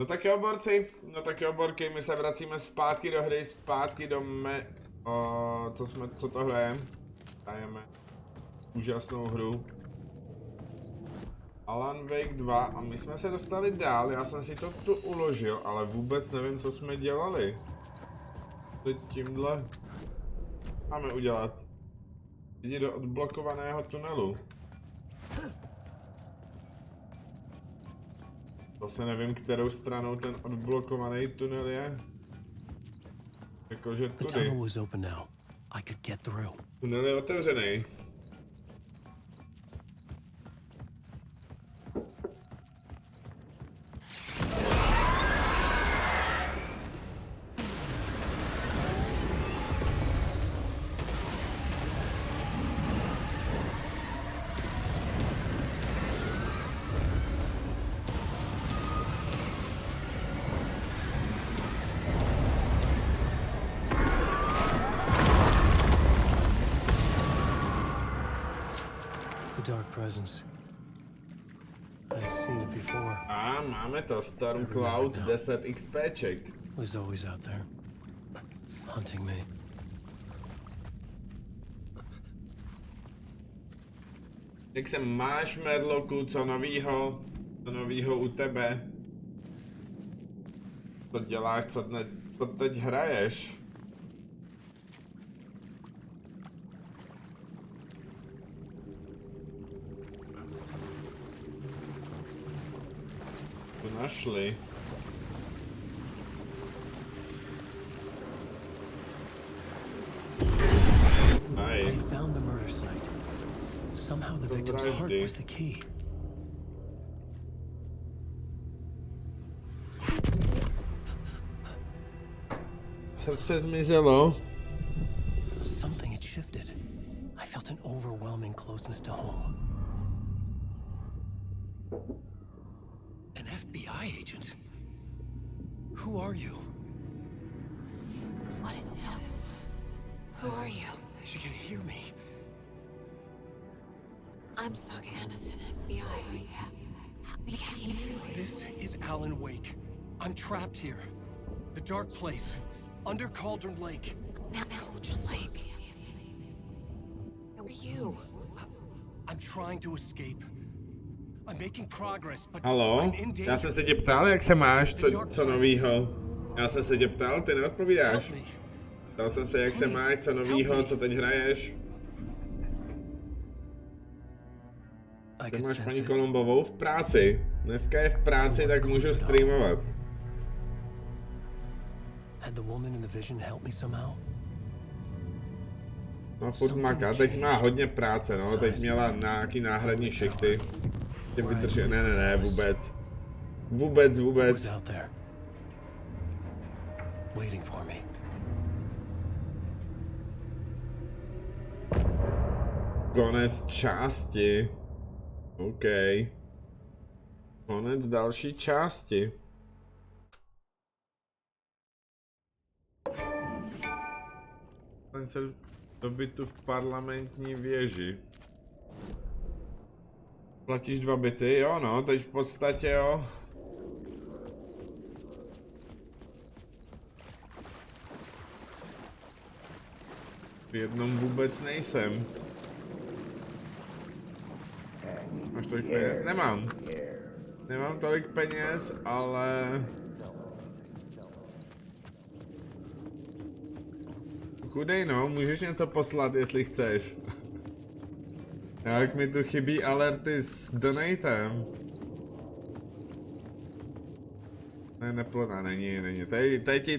No tak jo, borky, my se vracíme zpátky do hry, zpátky do co to hrajeme? Hrajeme úžasnou hru Alanem Wakem 2 a my jsme se dostali dál, já jsem si to tu uložil, ale vůbec nevím, co jsme dělali. Teď tímhle máme udělat. Jdi do odblokovaného tunelu. Zase nevím, kterou stranou ten odblokovaný tunel je. Jakože tudy. Tunel je otevřený. A máme to, Stormcloud 10 XPček. Was always out there, hunting me. Jak se máš, Merloku, co novýho u tebe? Co děláš, co teď hraješ? To našli. I found the murder site. Somehow the victim's heart was the key. Srdce zmizelo. Something had shifted. I felt an overwhelming closeness to home. An FBI agent? Who are you? What is this? Who are you? She can hear me. I'm Saga Anderson, FBI. This is Alanem Wakem. I'm trapped here. The dark place. Under Cauldron Lake. Cauldron Lake. Who are you? I'm trying to escape. I'm making progress, but Halo? I'm in danger. Já jsem se tě ptal, jak se máš, co novýho. Já jsem se tě ptal, ty neodpovídáš. Ptal jsem se, jak se máš, co novýho, co teď hraješ. Ty máš paní Kolumbovou v práci. Dneska je v práci, tak můžu streamovat. No furt maká, teď má hodně práce, no, teď měla nějaký náhradní šichty. Tě vydrží, ne, vůbec. Vůbec. Konec části. OK. Konec další části. Ten se do bytu v parlamentní věži. Platíš 2 byty? Jo no, teď v podstatě jo. V jednom vůbec nejsem. Máš tolik peněz? Nemám. Nemám tolik peněz, ale... Chudej no, můžeš něco poslat, jestli chceš. Jak mi tu chybí alerty s donatem. Ne, neplodná, není.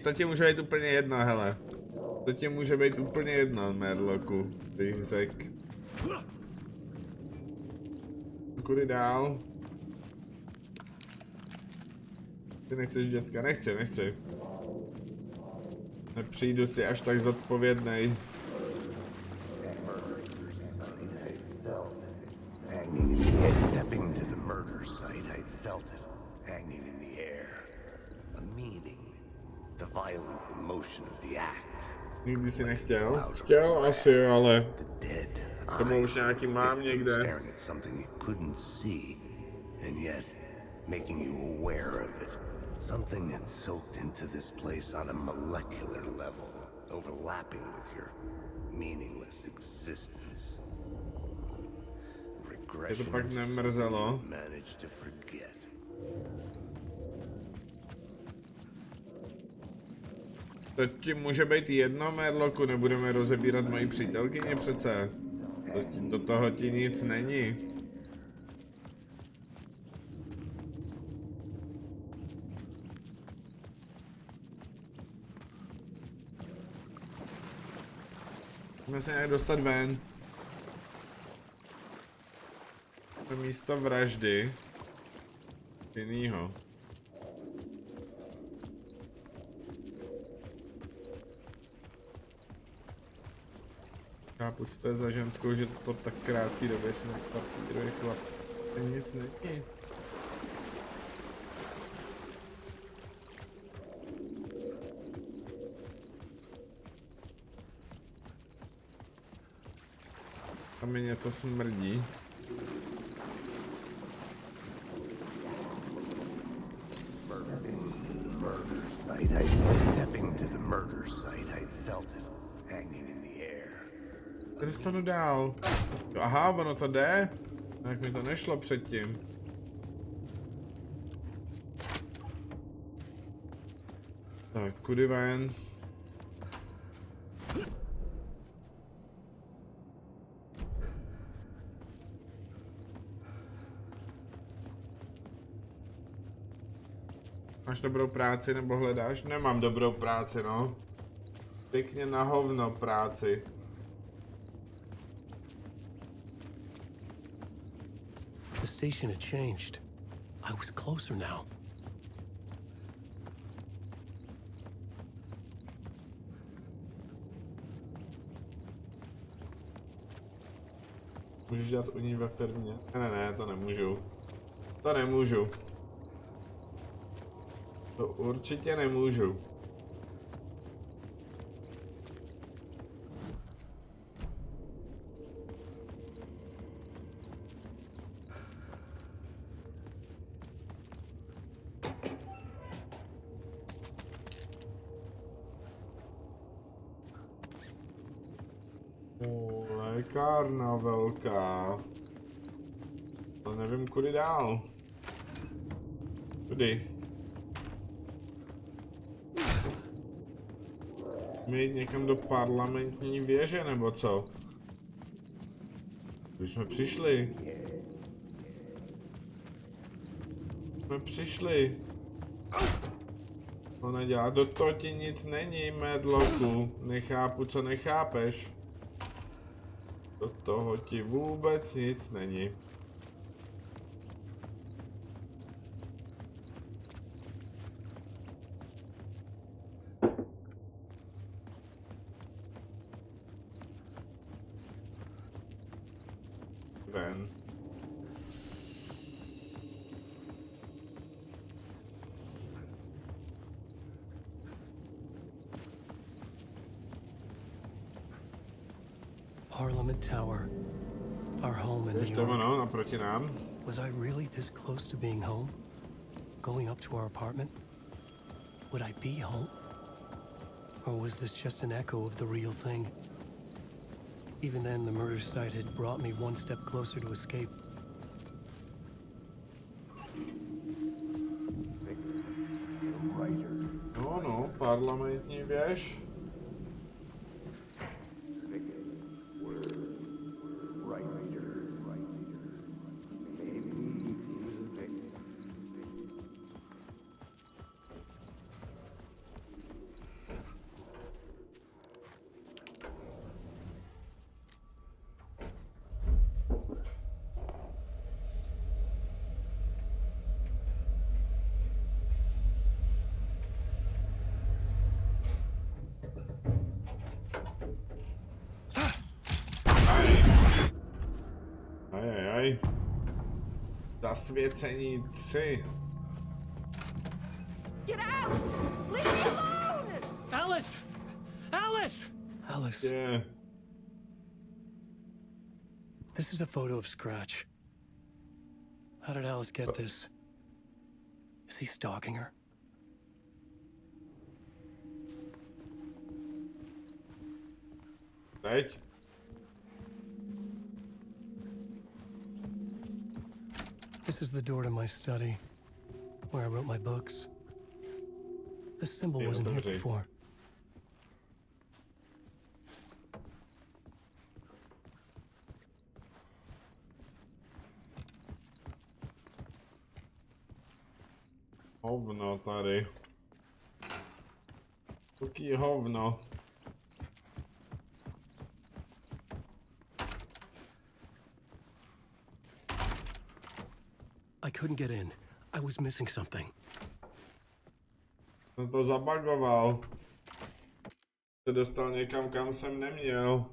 To ti může být úplně jedno, hele. To ti může být úplně jedno, Merloku, bych řekl. Kudy dál? Ty nechceš děcka? Nechci. Nepřijdu si až tak zodpovědnej. Stepping to the murder site, I felt it hanging in the air. A meaning, the violent emotion of the act. Nikdy si nechtěl? Chtěl asi, ale to už nějaký mám někde. Staring at something you couldn't see, and yet making you aware of it. Something had soaked into this place on a molecular level, overlapping with your meaningless existence. Regression pak to nemrzelo. something you managed to forget. To ti může být jedno, Merloku, nebudeme rozebírat moji přítelkyni přece. Do toho ti nic není. Musíme se nějak dostat ven. To místo vraždy. Jinýho. Chápu, co to je za ženskou, že po tak krátký době se nekvapíruje chlap. To nic není. Tam mi něco smrdí. Stepping to the murder site, I felt it hanging in the air. Kde dostanu dál? Aha, ono to jde? Jak mi to nešlo předtím. Tak, kudy ven? Máš dobrou práci nebo hledáš? Nemám dobrou práci, no. Pěkně na hovno práci. The station had changed. I was closer now. Můžeš dělat u ní ve firmě? Ne, to nemůžu. To nemůžu. To určitě nemůžu. Lékárna velká. Ale nevím kudy dál. Kudy? Jsme jít někam do parlamentní věže, nebo co? Už jsme přišli. Jsme přišli. To nedělá, do toho ti nic není, Medloku. Nechápu, co nechápeš. Do toho ti vůbec nic není. Ven. Parliament Tower. Our home in New Ještě York. ono, naproti nám. Was I really this close to being home? Going up to our apartment? Would I be home? Or was this just an echo of the real thing? Even then, the murder site had brought me one step closer to escape. No, parlamentní věž. Ajajaj. Zasvěcení 3. Get out! Leave me alone! Alice! Alice! Alice. Yeah. This is a photo of Scratch. How did Alice get this? Is he stalking her? teď. This is the door to my study, where I wrote my books. This symbol wasn't here before. Hovno tady. Taký hovno. I couldn't get in. I was missing something. Jsem to zabagoval. Se dostal někam, kam jsem neměl.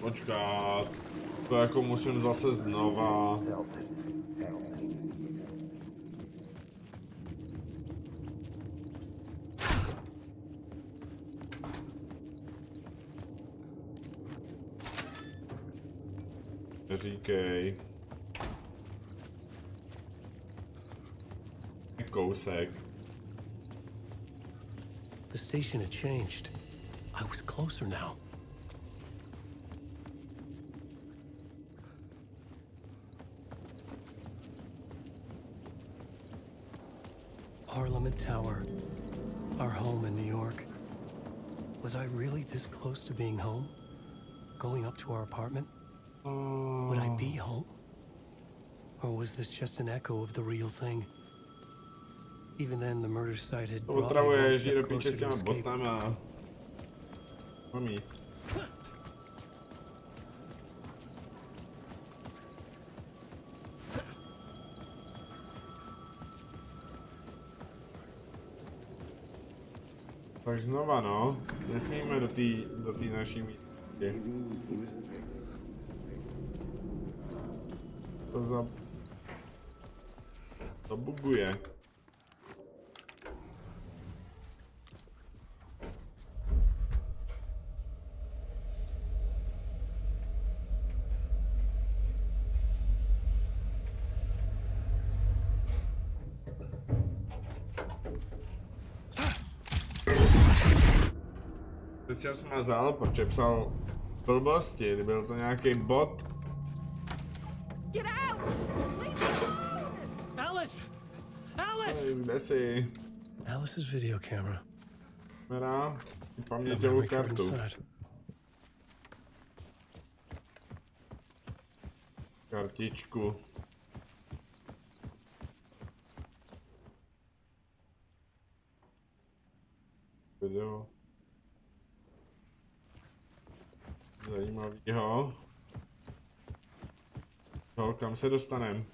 Počkat, to jako musím zase znova. Říkej. Kousek. The station had changed. I was closer now. Parliament Tower, our home in New York. Was I really this close to being home? Going up to our apartment? Would I be home? Or was this just an echo of the real thing? Even then, the murder site had brought me one step closer to escape. Mami. Tak znova no, nesmíme do té naší místnosti. To buguje. Teď jsem smazal, protože psal blbosti, byl to nějaký bot. Get out! Leave me alone! Alice! Alice! Kde jsi? Alice's video camera. Kamera, No paměťovou memory card kartu. inside. Kartičku. Video. Zajímavýho. No, kam se dostanem?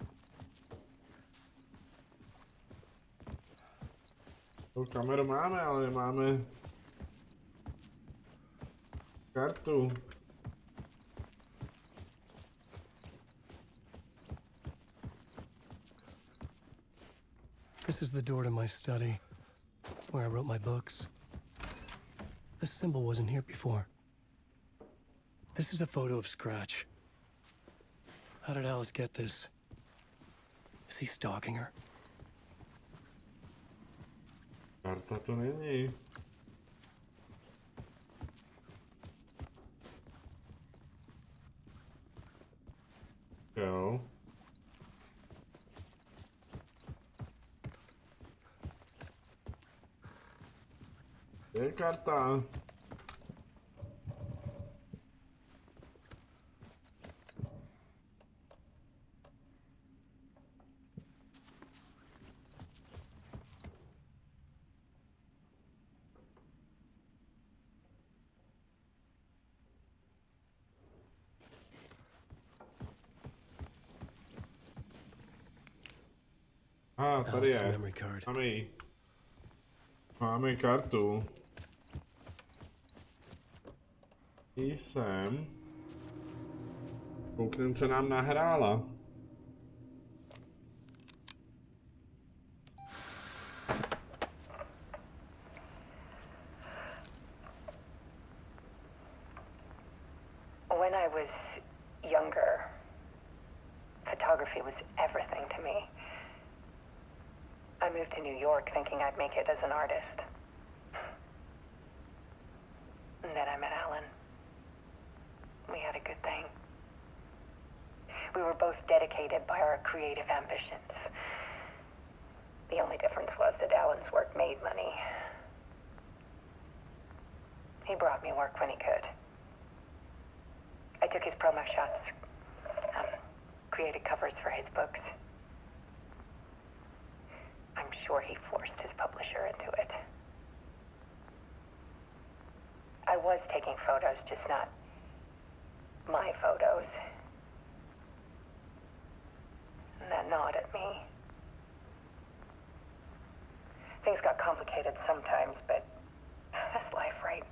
Tu kameru máme, ale nemáme kartu. This is the door to my study, where I wrote my books. This symbol wasn't here before. This is a photo of Scratch. How did Alice get this? Is he stalking her? Karta to není. Jo. Kde je karta? Tady Alice's je. memory card. Máme ji. Máme kartu. Jsem. Kouknem, co nám nahrála. When I was younger, photography was everything to me. I moved to New York thinking I'd make it as an artist. And then I met Alan. We had a good thing. We were both dedicated by our creative ambitions. The only difference was that Alan's work made money. He brought me work when he could. I took his promo shots, created covers for his books. I'm sure he forced his publisher into it. I was taking photos, just not my photos. And that gnawed at me. Things got complicated sometimes, but that's life, right?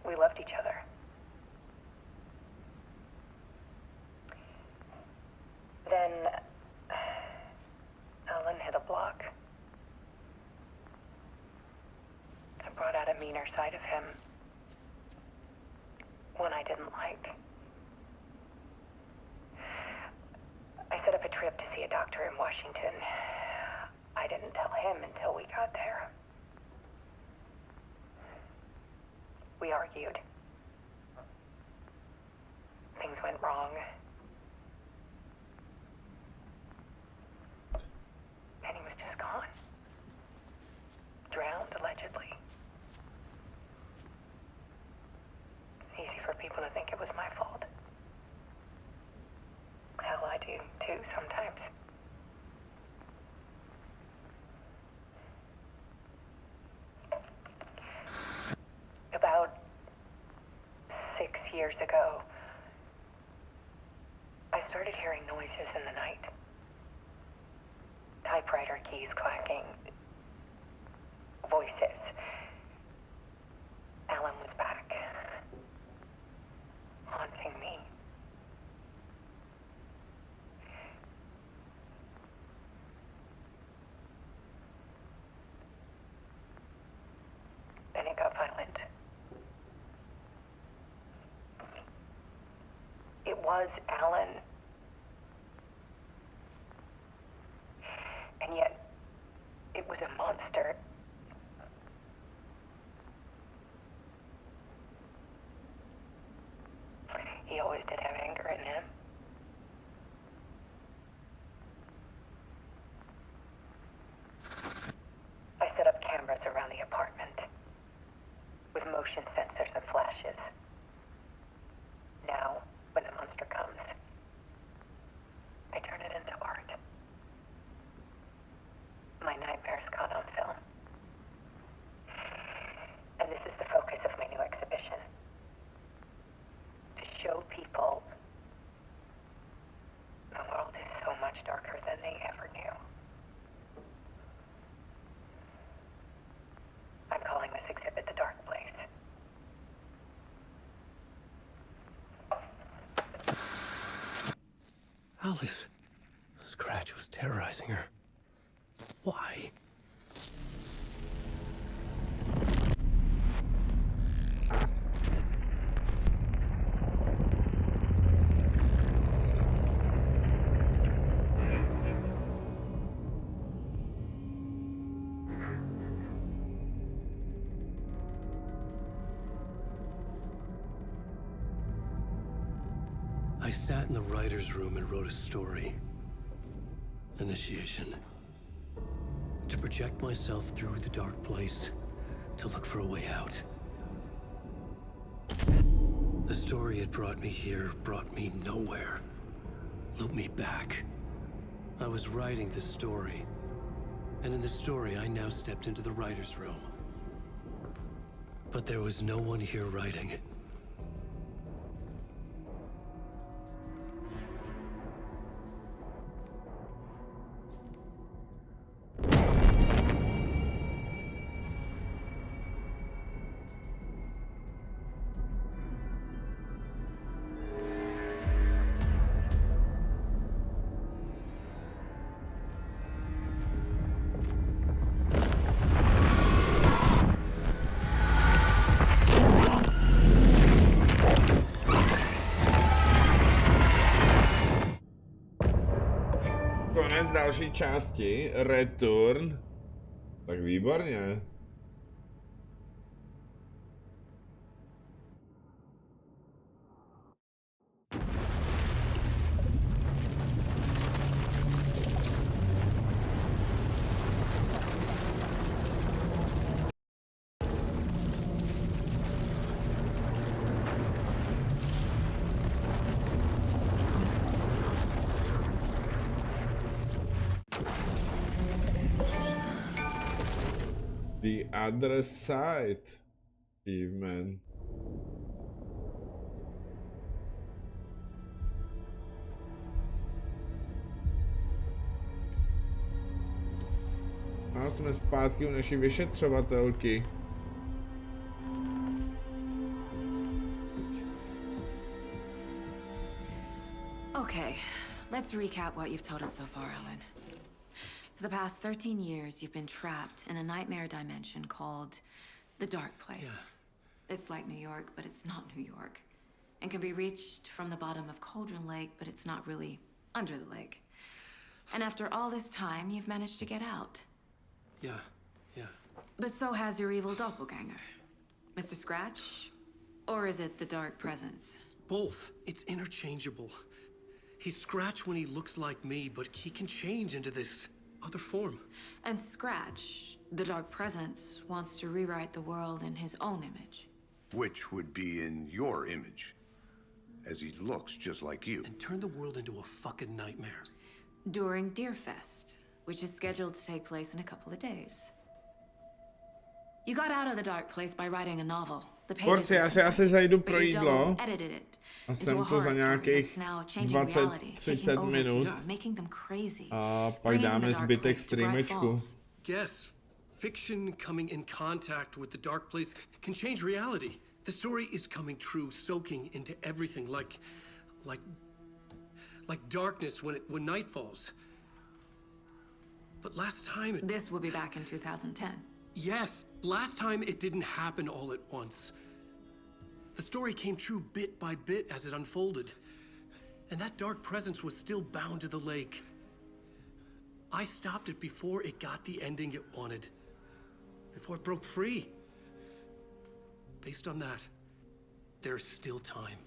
We loved each other. Then Alan hit a block. I brought out a meaner side of him. One I didn't like. I set up a trip to see a doctor in Washington. I didn't tell him until we got there. We argued. Things went wrong. And he was just gone. Drowned, allegedly. It's easy for people to think it was my fault. Hell, I do too sometimes. About 6 years ago, I started hearing noises in the night. Typewriter keys clacking. Voices. Alan was back. Haunting me. Then it got violent. It was Alan. And yet, it was a monster. He always did have anger in him. I set up cameras around the apartment with motion sensors and flashes. Now, when the monster comes, I turn it into art. My nightmares caught on film. And this is the focus of my new exhibition. To show people the world is so much darker than they ever knew. I'm calling this exhibit The Dark Place. Alice. Scratch was terrorizing her. Why? I sat in the writer's room and wrote a story. Initiation. To project myself through the dark place, to look for a way out. The story had brought me here, brought me nowhere. Looped me back. I was writing the story. And in the story, I now stepped into the writer's room. But there was no one here writing it. konec další části, Return. Tak výborně. The other side achievement. A jsme zpátky u naší vyšetřovatelky. Okay, let's recap what you've told us so far, Alan. For the past 13 years, you've been trapped in a nightmare dimension called the Dark Place. Yeah. It's like New York, but it's not New York. And can be reached from the bottom of Cauldron Lake, but it's not really under the lake. And after all this time, you've managed to get out. Yeah. But so has your evil doppelganger. Mr. Scratch? Or is it the Dark Presence? Both. It's interchangeable. He's Scratch when he looks like me, but he can change into this other form. And Scratch, the Dark Presence, wants to rewrite the world in his own image. Which would be in your image, as he looks just like you. And turn the world into a fucking nightmare. During Deerfest, which is scheduled to take place in a couple of days. You got out of the Dark Place by writing a novel. The pages Porci, já se asi zajdu pro jídlo. edited it A into jsem a tu horror za story nějakých that's now changing reality, 20-30 taking over minut. people, making them crazy. A pak Bringing dáme the Dark zbytek Place to Bright streamečku. Falls. Yes, fiction coming in contact with the dark place can change reality. The story is coming true, soaking into everything like darkness when night falls. But last time it... This will be back in 2010. Yes, last time it didn't happen all at once. The story came true bit by bit as it unfolded. And that dark presence was still bound to the lake. I stopped it before it got the ending it wanted. Before it broke free. Based on that, there's still time.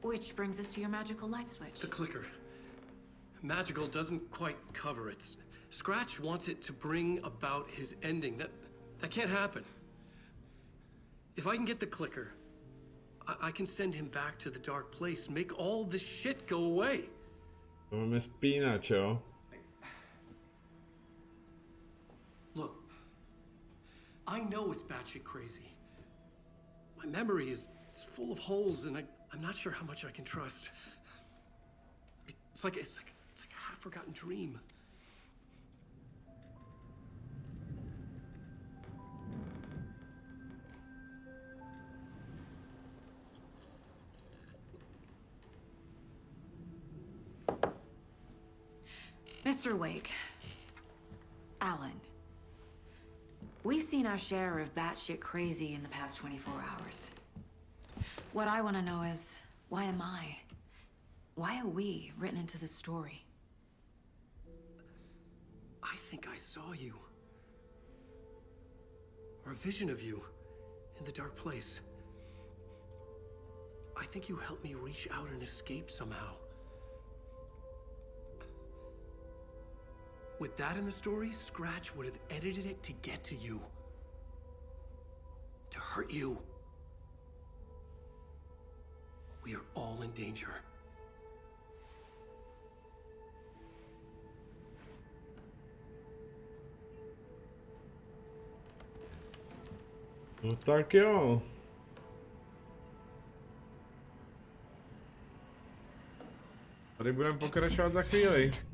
Which brings us to your magical light switch. The clicker. Magical doesn't quite cover it. Scratch wants it to bring about his ending. That can't happen. If I can get the clicker, I can send him back to the dark place, make all this shit go away. To máme spínač, jo? Look, I know it's batshit crazy. My memory is full of holes, and I'm not sure how much I can trust. It's like a half-forgotten dream. Mr. Wake, Alan, we've seen our share of batshit crazy in the past 24 hours. What I want to know is, why am I? Why are we written into the story? I think I saw you. Or a vision of you in the dark place. I think you helped me reach out and escape somehow. With that in the story, Scratch would have edited it to get to you. To hurt you. We are all in danger. No tak jo. Tady budeme pokračovat za chvíli.